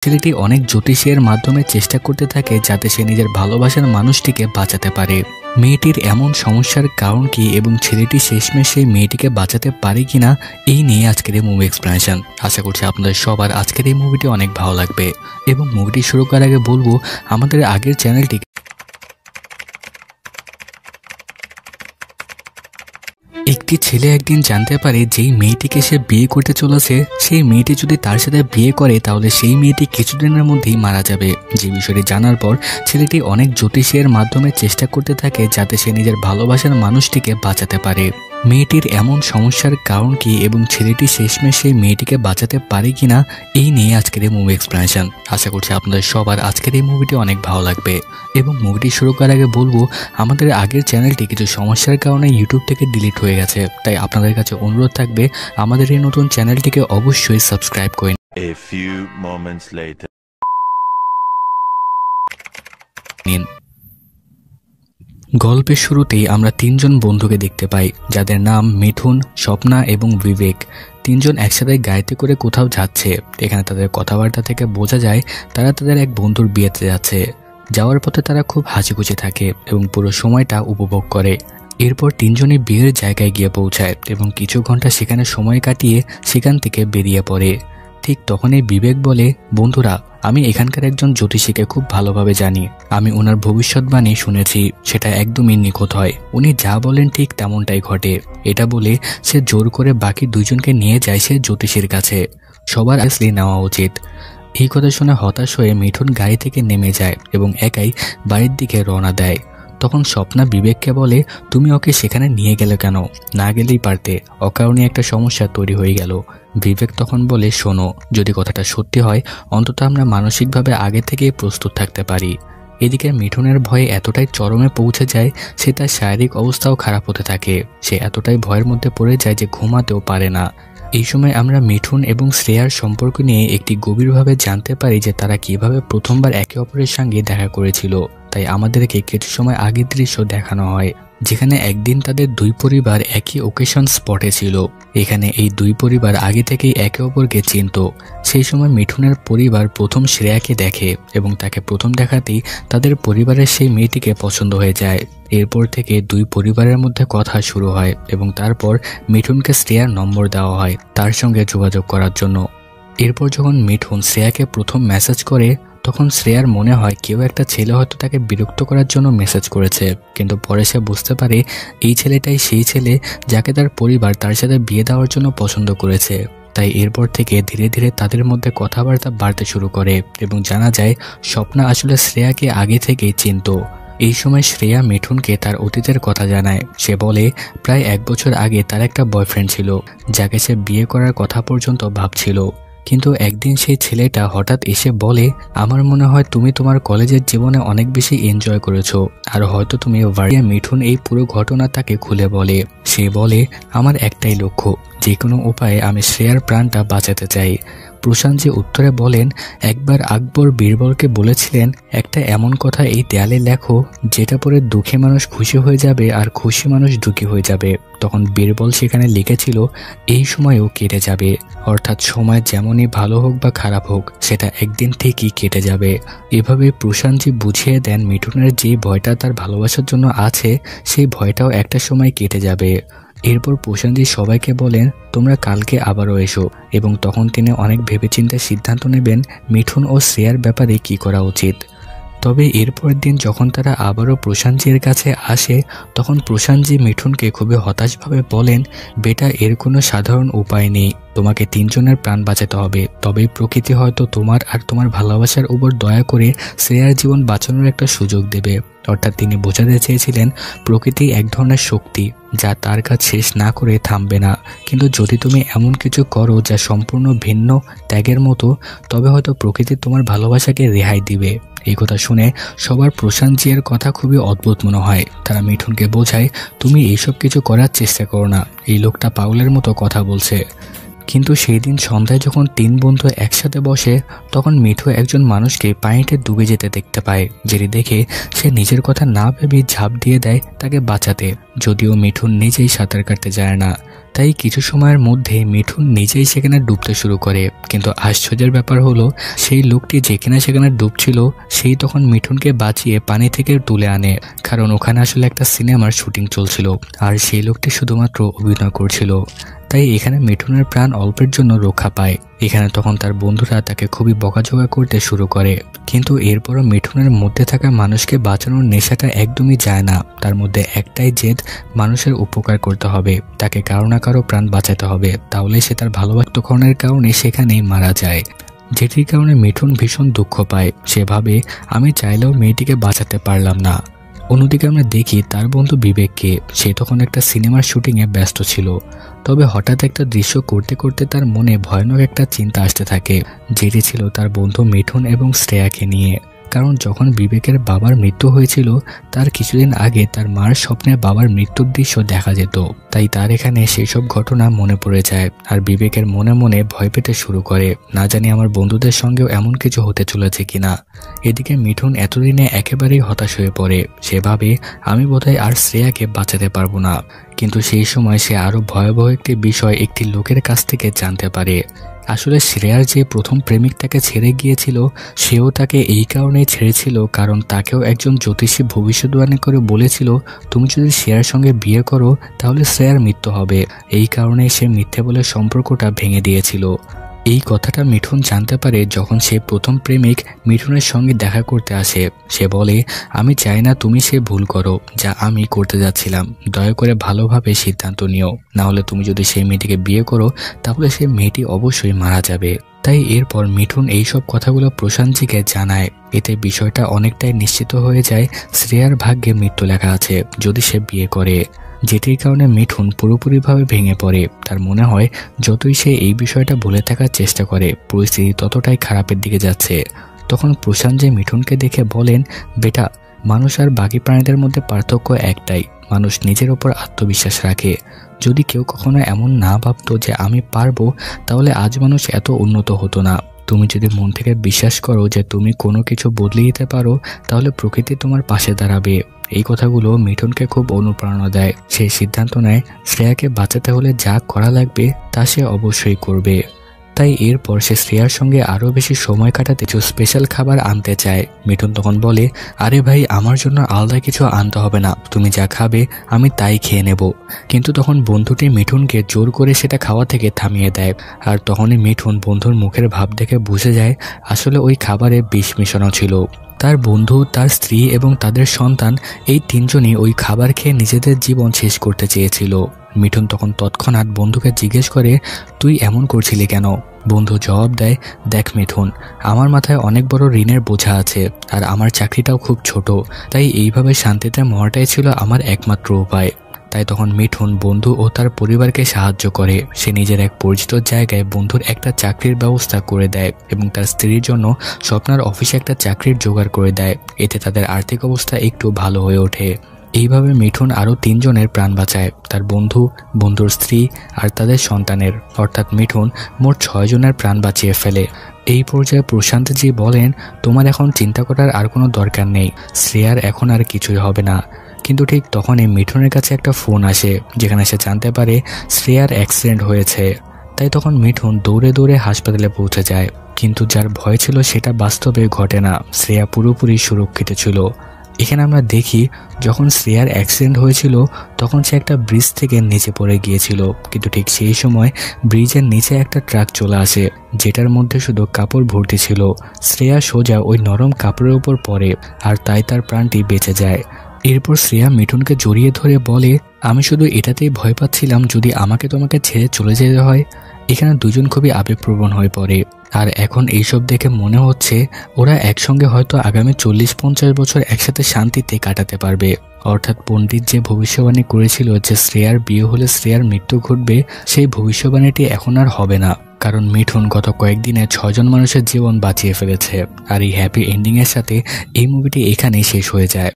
ছেলেটি অনেক জ্যোতিষের মাধ্যমে চেষ্টা করতে থাকে যাতে সে নিজের ভালোবাসার মানুষটিকে বাঁচাতে পারে। মেয়েটির এমন সমস্যার কারণ কি এবং ছেলেটি শেষমেশ সেই মেয়েটিকে বাঁচাতে পারে কিনা, এই নিয়ে আজকের এই মুভি এক্সপ্লেনেশন। আশা করছি আপনাদের সবার আজকের এই মুভিটি অনেক ভালো লাগবে। এবং মুভিটি শুরু করার আগে বলবো, আমাদের আগের চ্যানেলটি একটি ছেলে একদিন জানতে পারে যেই মেয়েটিকে সে বিয়ে করতে চলেছে সেই মেয়েটি যদি তার সাথে বিয়ে করে তাহলে সেই মেয়েটি কিছুদিনের মধ্যেই মারা যাবে। যে বিষয়টি জানার পর ছেলেটি অনেক জ্যোতিষের মাধ্যমে চেষ্টা করতে থাকে যাতে সে নিজের ভালোবাসার মানুষটিকে বাঁচাতে পারে। মেয়েটির এমন সমস্যার কারণ কি এবং ছেলেটি শেষমেশ সেই মেয়েটিকে বাঁচাতে পারে কিনা, এই নিয়ে আজকের এই মুভি এক্সপ্লেনেশন। আশা করছি আপনাদের সবার আজকের এই মুভিটি অনেক ভালো লাগবে। এবং মুভিটি শুরু করার আগে বলবো, আমাদের আগের চ্যানেলটি কিছু সমস্যার কারণে ইউটিউব থেকে ডিলিট হয়ে গেছে, তাই আপনাদের কাছে অনুরোধ থাকবে আমাদের এই নতুন চ্যানেলটিকে অবশ্যই সাবস্ক্রাইব করে নিন। গল্পের শুরুতেই আমরা তিনজন বন্ধুকে দেখতে পাই, যাদের নাম মিঠুন, স্বপ্না এবং বিবেক। তিনজন একসাথে গাড়িতে করে কোথাও যাচ্ছে। এখানে তাদের কথাবার্তা থেকে বোঝা যায় তারা তাদের এক বন্ধুর বিয়েতে যাচ্ছে। যাওয়ার পথে তারা খুব হাসিখুশি থাকে এবং পুরো সময়টা উপভোগ করে। এরপর তিনজনই বিয়ের জায়গায় গিয়ে পৌঁছায় এবং কিছু ঘন্টা সেখানে সময় কাটিয়ে সেখান থেকে বেরিয়ে পড়ে। ঠিক তখনই বিবেক বলে, বন্ধুরা, আমি এখানকার একজন জ্যোতিষীকে খুব ভালোভাবে জানি। আমি ওনার ভবিষ্যৎবাণী শুনেছি, সেটা একদমই নিখুঁত হয়। উনি যা বলেন ঠিক তেমনটাই ঘটে। এটা বলে সে জোর করে বাকি দুজনকে নিয়ে যায় সে জ্যোতিষীর কাছে। সবার আসলে নেওয়া উচিত। এই কথা শুনে হতাশ হয়ে মিঠুন গাড়ি থেকে নেমে যায় এবং একাই বাড়ির দিকে রওনা দেয়। তখন স্বপ্না বিবেককে বলে, তুমি ওকে সেখানে নিয়ে গেলে কেন? না গেলেই পারতে, অকারণে একটা সমস্যা তৈরি হয়ে গেল। বিবেক তখন বলে, শোনো, যদি কথাটা সত্যি হয় অন্তত আমরা মানসিকভাবে আগে থেকেই প্রস্তুত থাকতে পারি। এদিকে মিঠুনের ভয়ে এতটাই চরমে পৌঁছে যায় সে তার শারীরিক অবস্থাও খারাপ হতে থাকে। সে এতটাই ভয়ের মধ্যে পড়ে যায় যে ঘুমাতেও পারে না। এই সময় আমরা মিঠুন এবং শ্রেয়ার সম্পর্ক নিয়ে একটি গভীরভাবে জানতে পারি যে তারা কিভাবে প্রথমবার একে অপরের সঙ্গে দেখা করেছিল। তাই আমাদেরকে কিছু সময় আগের দৃশ্য দেখানো হয়, যেখানে একদিন তাদের দুই পরিবার একই ওকেশন স্পটে ছিল। এখানে এই দুই পরিবার আগে থেকেই একে অপরকে চিনত। সেই সময় মিঠুনের পরিবার প্রথম শ্রেয়াকে দেখে এবং তাকে প্রথম দেখাতেই তাদের পরিবারের সেই মেয়েটিকে পছন্দ হয়ে যায়। এরপর থেকে দুই পরিবারের মধ্যে কথা শুরু হয় এবং তারপর মিঠুনকে শ্রেয়ার নম্বর দেওয়া হয় তার সঙ্গে যোগাযোগ করার জন্য। এরপর যখন মিঠুন শ্রেয়াকে প্রথম মেসেজ করে তখন শ্রেয়ার মনে হয় কেউ একটা ছেলে হয়তো তাকে বিরক্ত করার জন্য মেসেজ করেছে, কিন্তু পরে সে বুঝতে পারে এই ছেলেটাই সেই ছেলে যাকে তার পরিবার তার সাথে বিয়ে দেওয়ার জন্য পছন্দ করেছে। তাই এরপর থেকে ধীরে ধীরে তাদের মধ্যে কথাবার্তা বাড়তে শুরু করে এবং জানা যায় স্বপ্না আসলে শ্রেয়াকে আগে থেকেই চিনত। এই সময় শ্রেয়া মিঠুনকে তার অতীতের কথা জানায়। সে বলে প্রায় 1 বছর আগে তার একটা বয়ফ্রেন্ড ছিল যাকে সে বিয়ে করার কথা পর্যন্ত ভাবছিল, কিন্তু একদিন সেই ছেলেটা হঠাৎ এসে বলে, আমার মনে হয় তুমি তোমার কলেজের জীবনে অনেক বেশি এনজয় করেছো আর হয়তো তুমি ভারিয়া। মিঠুন এই পুরো ঘটনা তাকে খুলে বলে। সে বলে, আমার একটাই লক্ষ্য, যে কোনো উপায়ে আমি শ্রেয়ার প্রাণটা বাঁচাতে চাই। প্রশান্তজি উত্তরে বলেন, একবার আকবর বীরবলকে বলেছিলেন একটা এমন কথা এই দেয়ালে লেখো যেটা পরে দুঃখী মানুষ খুশি হয়ে যাবে আর খুশি মানুষ দুঃখী হয়ে যাবে। তখন বীরবল সেখানে লিখেছিল এই সময়ও কেটে যাবে, অর্থাৎ সময় যেমনই ভালো হোক বা খারাপ হোক সেটা একদিন ঠিকই কেটে যাবে। এভাবে প্রশান্তজি বুঝিয়ে দেন মিঠুনের যে ভয়টা তার ভালোবাসার জন্য আছে সেই ভয়টাও একটা সময় কেটে যাবে। এরপর প্রশান্তজি সবাইকে বলেন তোমরা কালকে আবারও এসো এবং তখন তিনি অনেক ভেবেচিন্তে সিদ্ধান্ত নেবেন মিঠুন ও শ্রেয়ার ব্যাপারে কি করা উচিত। তবে এরপরের দিন যখন তারা আবারও প্রশান্তজির কাছে আসে তখন প্রশান্তজি মিঠুনকে খুবই হতাশভাবে বলেন, বেটা, এর কোনো সাধারণ উপায় নেই, তোমাকে 3 জনের প্রাণ বাঁচাতে হবে, তবেই প্রকৃতি হয়তো তোমার আর তোমার ভালোবাসার উপর দয়া করে শ্রেয়ার জীবন বাঁচানোর একটা সুযোগ দেবে। অর্থাৎ তিনি বোঝাতে চেয়েছিলেন প্রকৃতি এক ধরনের শক্তি যা তার কাজ শেষ না করে থামবে না, কিন্তু যদি তুমি এমন কিছু করো যা সম্পূর্ণ ভিন্ন ত্যাগের মতো তবে হয়তো প্রকৃতি তোমার ভালোবাসাকে রেহাই দিবে। এই কথা শুনে সবার প্রশান্তজি এর কথা খুবই অদ্ভুত মনে হয়। তারা মিঠুনকে বোঝায় তুমি এইসব কিছু করার চেষ্টা করো না, এই লোকটা পাগলের মতো কথা বলছে। কিন্তু সেই দিন সন্ধ্যায় যখন 3 বন্ধু একসাথে বসে তখন মিঠু একজন মানুষকে পানিতে ডুবে যেতে দেখতে পায়, যেটি দেখে সে নিজের কথা না ভেবে ঝাঁপ দিয়ে দেয় তাকে বাঁচাতে। যদিও মিঠুন নিজেই সাঁতার কাটতে জানে না, তাই কিছু সময়ের মধ্যে মিঠুন নিজেই সেখানে ডুবতে শুরু করে। কিন্তু আশ্চর্যের ব্যাপার হলো সেই লোকটি যে কিনা সেখানে ডুবছিল সেই তখন মিঠুনকে বাঁচিয়ে পানি থেকে তুলে আনে, কারণ ওখানে আসলে একটা সিনেমার শুটিং চলছিল আর সেই লোকটি শুধুমাত্র অভিনয় করছিল। তাই এখানে মিঠুনের প্রাণ অল্পের জন্য রক্ষা পায়। এখানে তখন তার বন্ধুরা তাকে খুবই বকাঝকা করতে শুরু করে, কিন্তু এরপরও মিঠুনের মধ্যে থাকা মানুষকে বাঁচানোর নেশাটা একদমই যায় না। তার মধ্যে একটাই জেদ, মানুষের উপকার করতে হবে, তাকে কারো না কারো প্রাণ বাঁচাতে হবে, তাহলে সে তার ভালোবাসার কারণে সেখানেই মারা যায়। যেটির কারণে মিঠুন ভীষণ দুঃখ পায়। সেভাবে আমি চাইলেও মেয়েটিকে বাঁচাতে পারলাম না। অন্যদিকে আমরা দেখি তার বন্ধু বিবেককে, সে তখন একটা সিনেমার শুটিংয়ে ব্যস্ত ছিল। তবে হঠাৎ একটা দৃশ্য করতে করতে তার মনে ভয়ানক একটা চিন্তা আসতে থাকে, যেটি ছিল তার বন্ধু মিঠুন এবং শ্রেয়াকে নিয়ে। কারণ যখন বিবেকের বাবার মৃত্যু হয়েছিল তার কিছুদিন আগে তার মার স্বপ্নে বাবার মৃত্যুর দৃশ্য দেখা যেত। তাই তার এখানে সেই সব ঘটনা মনে পড়ে যায় আর বিবেকের মনে মনে ভয় পেতে শুরু করে, না জানি আমার বন্ধুদের সঙ্গেও এমন কিছু হতে চলেছে কিনা। এদিকে মিঠুন এতদিনে একেবারেই হতাশ হয়ে পড়ে। সে ভাবে আমি বোধহয় আর শ্রেয়াকে বাঁচাতে পারবো না। কিন্তু সেই সময় সে আরো ভয়াবহ একটি বিষয় একটি লোকের কাছ থেকে জানতে পারে। আসলে শ্রেয়ার যে প্রথম প্রেমিক তাকে ছেড়ে গিয়েছিল সেও তাকে এই কারণেই ছেড়েছিল কারণ তাকেও একজন জ্যোতিষী ভবিষ্যদ্বাণী করে বলেছিল তুমি যদি শ্রেয়ার সঙ্গে বিয়ে করো তাহলে শ্রেয়ার মৃত্যু হবে। এই কারণে সে মিথ্যে বলে সম্পর্কটা ভেঙে দিয়েছিল। এই কথাটা মিঠুন জানতে পারে যখন সে প্রথম প্রেমিক মিঠুনের সঙ্গে দেখা করতে আসে। সে বলে আমি চাই না তুমি সে ভুল করো যা আমি করতে যাচ্ছিলাম, দয়া করে ভালোভাবে সিদ্ধান্ত নিও, না হলে তুমি যদি সেই মেয়েটিকে বিয়ে করো তাহলে সেই মেয়েটি অবশ্যই মারা যাবে। তাই এরপর মিঠুন এইসব কথাগুলো প্রশান্তজিকে জানায়। এতে বিষয়টা অনেকটাই নিশ্চিত হয়ে যায় শ্রেয়ার ভাগ্যে মৃত্যু লেখা আছে যদি সে বিয়ে করে, যেটির কারণে মিঠুন পুরোপুরিভাবে ভেঙে পড়ে। তার মনে হয় যতই সে এই বিষয়টা ভুলে থাকার চেষ্টা করে পরিস্থিতি ততটাই খারাপের দিকে যাচ্ছে। তখন প্রশান্ত মিঠুনকে দেখে বলেন বেটা, মানুষ আর বাকি প্রাণীদের মধ্যে পার্থক্য একটাই, মানুষ নিজের ওপর আত্মবিশ্বাস রাখে। যদি কেউ কখনো এমন না ভাবতো যে আমি পারবো তাহলে আজ মানুষ এত উন্নত হতো না। তুমি যদি মন থেকে বিশ্বাস করো যে তুমি কোনো কিছু বদলে দিতে পারো তাহলে প্রকৃতি তোমার পাশে দাঁড়াবে। এই কথাগুলো মিঠুনকে খুব অনুপ্রেরণা দেয়। সে সিদ্ধান্ত নেয় শ্রেয়াকে বাঁচাতে হলে যা করা লাগবে তা সে অবশ্যই করবে। তাই এরপর সে শ্রেয়ার সঙ্গে আরো বেশি সময় কাটাতে কিছু স্পেশাল খাবার আনতে চায়। মিঠুন তখন বলে আরে ভাই, আমার জন্য আলাদা কিছু আনতে হবে না, তুমি যা খাবে আমি তাই খেয়ে নেব। কিন্তু তখন বন্ধুটি মিঠুনকে জোর করে সেটা খাওয়া থেকে থামিয়ে দেয়। আর তখনই মিঠুন বন্ধুর মুখের ভাব দেখে বুঝে যায় আসলে ওই খাবারে বিষ মেশানো ছিল। তার বন্ধু, তার স্ত্রী এবং তাদের সন্তান এই তিনজনই ওই খাবার খেয়ে নিজেদের জীবন শেষ করতে চেয়েছিল। মিঠুন তখন তৎক্ষণাৎ বন্ধুকে জিজ্ঞেস করে তুই এমন করছিলি কেন? বন্ধু জবাব দেয় দেখ মিঠুন, আমার মাথায় অনেক বড় ঋণের বোঝা আছে আর আমার চাকরিটাও খুব ছোট, তাই এইভাবে শান্তিতে মরাটাই ছিল আমার একমাত্র উপায়। তাই তখন মিঠুন বন্ধু ও তার পরিবারকে সাহায্য করে। সে নিজের এক পরিচিত জায়গায় বন্ধুর একটা চাকরির ব্যবস্থা করে দেয় এবং তার স্ত্রীর জন্য স্বপ্নার অফিসে একটা চাকরির জোগাড় করে দেয়। এতে তাদের আর্থিক অবস্থা একটু ভালো হয়ে ওঠে। এইভাবে মিঠুন আরও 3 জনের প্রাণ বাঁচায়, তার বন্ধু, বন্ধুর স্ত্রী আর তাদের সন্তানের, অর্থাৎ মিঠুন মোট 6 জনের প্রাণ বাঁচিয়ে ফেলে। এই পর্যায়ে প্রশান্তজি বলেন তোমার এখন চিন্তা করার আর কোনো দরকার নেই, শ্রেয়ার এখন আর কিছুই হবে না। কিন্তু ঠিক তখনই মিঠুনের কাছে একটা ফোন আসে যেখানে সে জানতে পারে শ্রেয়ার অ্যাক্সিডেন্ট হয়েছে। তাই তখন মিঠুন দৌড়ে দৌড়ে হাসপাতালে পৌঁছে যায়। কিন্তু যার ভয় ছিল সেটা বাস্তবে ঘটে না, শ্রেয়া পুরোপুরি সুরক্ষিত ছিল। এখানে আমরা দেখি যখন শ্রেয়ার অ্যাক্সিডেন্ট হয়েছিল তখন সে একটা ব্রিজ থেকে নিচে পড়ে গিয়েছিল, কিন্তু ঠিক সেই সময় ব্রিজের নিচে একটা ট্রাক চলে আসে যেটার মধ্যে শুধু কাপড় ভর্তি ছিল। শ্রেয়া সোজা ওই নরম কাপড়ের উপর পড়ে আর তাই তার প্রাণটি বেঁচে যায়। এরপর শ্রেয়া মিঠুনকে জড়িয়ে ধরে বলে আমি শুধু এটাতেই ভয় পাচ্ছিলাম যদি আমাকে তোমাকে ছেড়ে চলে যেতে হয়। এখানে দুজন খুবই আবেগপ্রবণ হয়ে পড়ে আর এখন এইসব দেখে মনে হচ্ছে ওরা একসঙ্গে হয়তো আগামী 40-50 বছর একসাথে শান্তিতে কাটাতে পারবে। অর্থাৎ পণ্ডিত যে ভবিষ্যবাণী করেছিল যে শ্রেয়ার বিয়ে হলে শ্রেয়ার মৃত্যু ঘটবে, সেই ভবিষ্যবাণীটি এখন আর হবে না, কারণ মিঠুন গত কয়েকদিনে 6 জন মানুষের জীবন বাঁচিয়ে ফেলেছে। আর এই হ্যাপি এন্ডিং এর সাথে এই মুভিটি এখানেই শেষ হয়ে যায়।